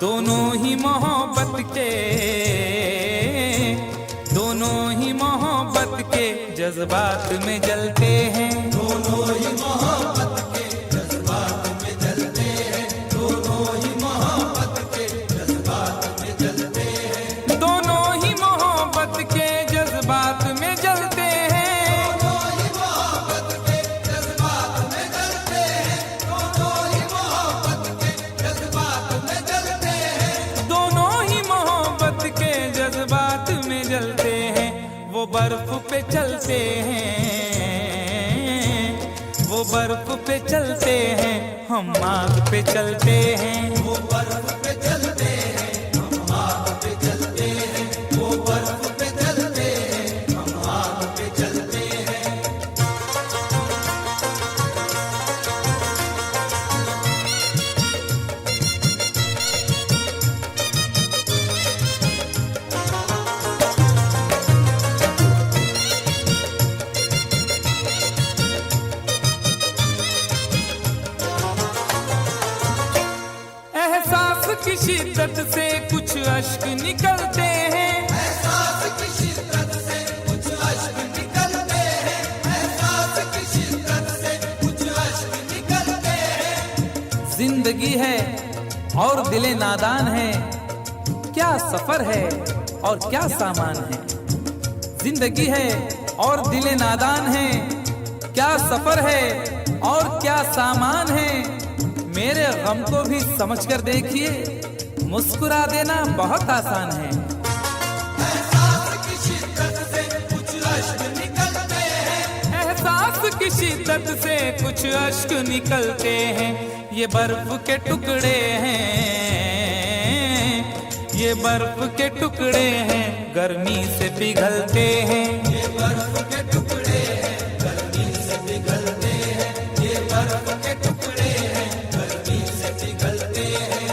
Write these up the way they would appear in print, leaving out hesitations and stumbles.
दोनों ही मोहब्बत के जज्बात में जलते हैं। दोनों ही मोहब्बत के जज्बात में जलते हैं। दोनों ही मोहब्बत के जज्बात में जलते हैं। दोनों ही मोहब्बत के जज्बात में जलते हैं। दोनों ही मोहब्बत के जज्बात में जलते हैं। दोनों ही मोहब्बत के जज्बात में जलते हैं। दोनों ही मोहब्बत के जज्बात में जलते हैं। वो बर्फ पे चलते हैं, वो बर्फ पे चलते हैं, हम आग पे चलते हैं। वो बर्फ पे चलते हैं, हम आग पे चलते हैं। वो बर्फ पे चलते हैं, हम आग पे चलते हैं। की शिद्दत से कुछ अश्क निकलते हैं। एहसास की शिद्दत से कुछ अश्क निकलते हैं। एहसास की शिद्दत से कुछ अश्क निकलते हैं। जिंदगी है और दिले नादान है, क्या सफर है और क्या सामान है। जिंदगी है और दिले नादान है, क्या सफर है और क्या सामान है। मेरे गम को भी समझकर देखिए, मुस्कुरा देना बहुत आसान है। एहसास की शिद्दत से कुछ अश्क निकलते हैं। एहसास की शिद्दत से कुछ अश्क निकलते हैं। ये बर्फ के टुकड़े हैं, ये बर्फ के टुकड़े हैं, गर्मी से पिघलते हैं। ये बर्फ के टुकड़े हैं, गर्मी से पिघलते हैं। ये बर्फ के टुकड़े हैं, गर्मी से पिघलते हैं।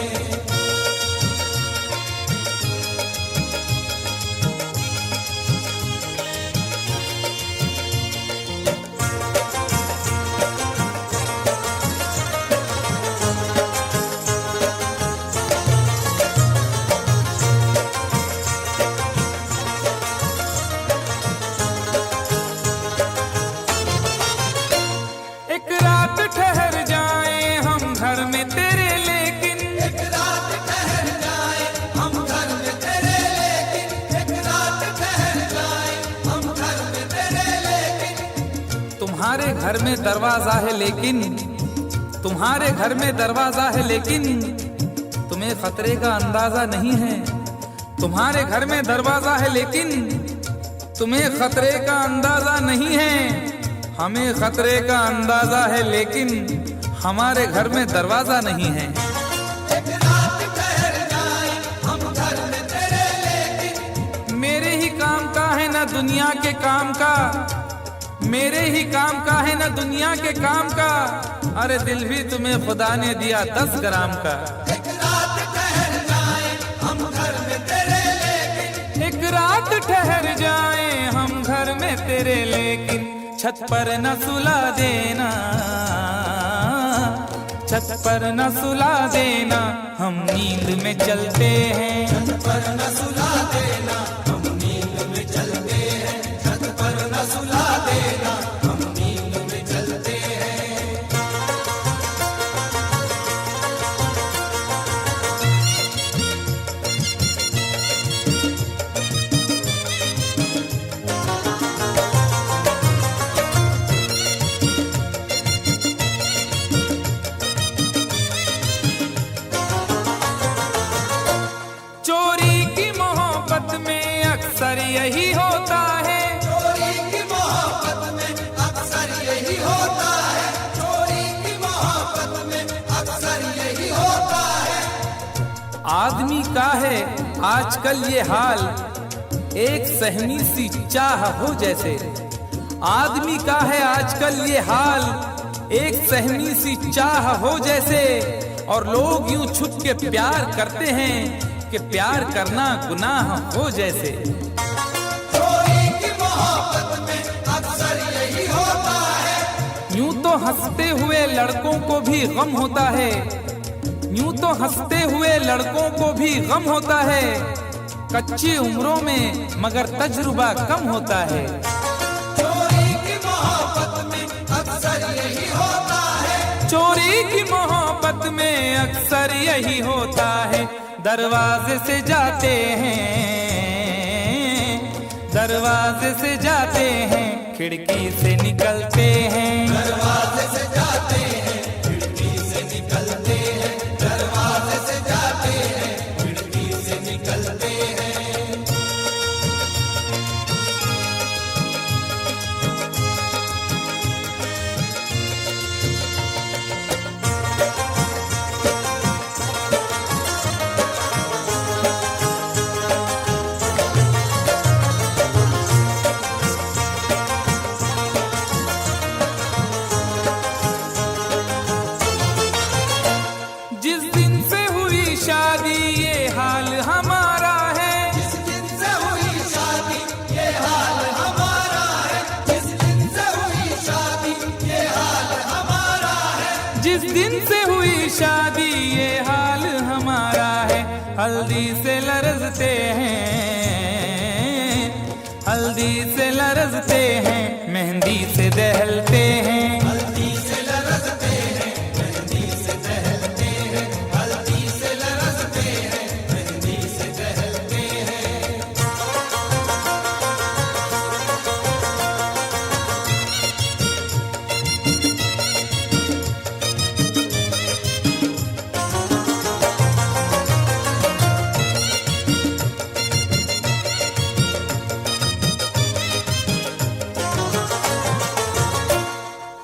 एक रात ठहर जाए हम घर में तेरे, लेकिन एक रात ठहर जाए हम घर में तेरे, लेकिन एक रात ठहर जाए हम घर में तेरे, लेकिन तुम्हारे घर में दरवाजा है, लेकिन तुम्हारे घर में दरवाजा है, लेकिन तुम्हें खतरे का अंदाजा नहीं है। तुम्हारे घर में दरवाजा है, लेकिन तुम्हें खतरे का अंदाजा नहीं है। हमें खतरे का अंदाजा है, लेकिन हमारे घर में दरवाजा नहीं है। एक रात ठहर जाए हम घर में तेरे, लेकिन मेरे ही काम का है ना दुनिया के काम का, मेरे ही काम का है ना दुनिया के काम का। अरे दिल भी तुम्हें खुदा ने दिया 10 ग्राम का। एक रात ठहर जाए हम घर में तेरे, लेकिन एक रात ठहर जाए हम घर में तेरे, लेकिन छत पर न सुला देना, छत पर न सुला देना, हम नींद में चलते हैं। छत पर न सुला देना, हम नींद में चलते हैं। छत पर न सुला देना, हम नींद में चलते हैं। चोरी की मोहब्बत में अक्सर यही होता है। चोरी की मोहब्बत में अक्सर यही होता है। चोरी की मोहब्बत में अक्सर यही होता है। आदमी का है आजकल ये हाल, एक सहमी सी चाह हो जैसे। आदमी का है आजकल ये हाल, एक सहमी सी चाह हो जैसे। और लोग यूं छुप के प्यार करते हैं कि प्यार करना गुनाह हो जैसे। चोरी की मोहब्बत में अक्सर यही होता है। यूं तो हंसते हुए लड़कों को भी गम होता है, यूं तो तो हंसते हुए लड़कों को भी गम होता है, कच्ची उम्रों में मगर तजुर्बा कम होता है। चोरी की मोहब्बत में अक्सर यही होता है, चोरी की मोहब्बत में अक्सर यही होता है। दरवाजे से जाते हैं, दरवाजे से जाते हैं, खिड़की से निकलते हैं। दरवाजे से जाते हैं, खिड़की से निकलते हैं, दरवाजे से जाते हैं, खिड़की से निकलते हैं। जिस दिन से हुई शादी ये हाल हमारा है, जिस दिन से हुई शादी ये हाल हमारा है, जिस दिन से हुई शादी ये हाल हमारा है, जिस दिन से हुई शादी ये हाल हमारा है। हल्दी से लरजते हैं, हल्दी से लरजते हैं, मेहंदी से दहलते हैं। हल्दी से लरजते हैं, मेहंदी से दहलते हैं, हल्दी से लरजते हैं, मेहंदी से दहलते हैं।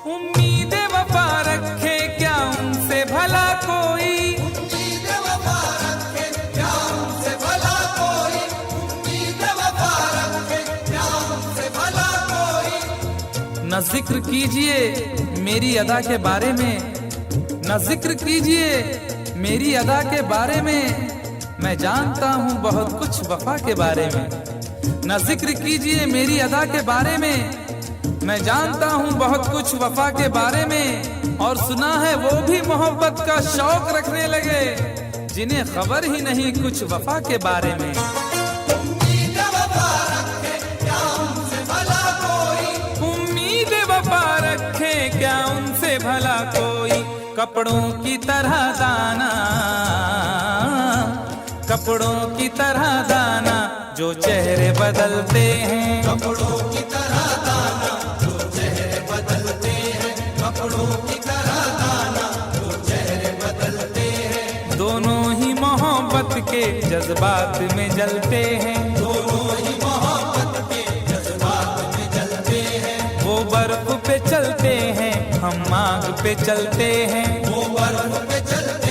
उम्मीद वफा रखे क्या उनसे भला कोई, उम्मीद वफा रखे क्या उनसे भला कोई, उम्मीद वफा रखे क्या उनसे भला कोई। न जिक्र कीजिए मेरी अदा के बारे में, न जिक्र कीजिए मेरी अदा के बारे में, मैं जानता हूँ बहुत कुछ वफा के बारे में। न जिक्र कीजिए मेरी अदा के बारे में, मैं जानता हूँ बहुत कुछ वफा के बारे में। और सुना है वो भी मोहब्बत का शौक रखने लगे, जिन्हें खबर ही नहीं कुछ वफा के बारे में। उम्मीद वफा रखे क्या उनसे भला कोई, उम्मीद वफा रखे क्या उनसे भला कोई। कपड़ों की तरह दाना, कपड़ों की तरह दाना, जो चेहरे बदलते हैं। कपड़ों की तरह दाना, जो चेहरे बदलते हैं, कपड़ों की तरह दाना, जो चेहरे बदलते हैं। दोनों ही मोहब्बत के जज्बात में जलते हैं, दोनों ही मोहब्बत के जज्बात में जलते हैं। वो बर्फ पे चलते हैं, हम आग पे चलते हैं। वो बर्फ पे चलते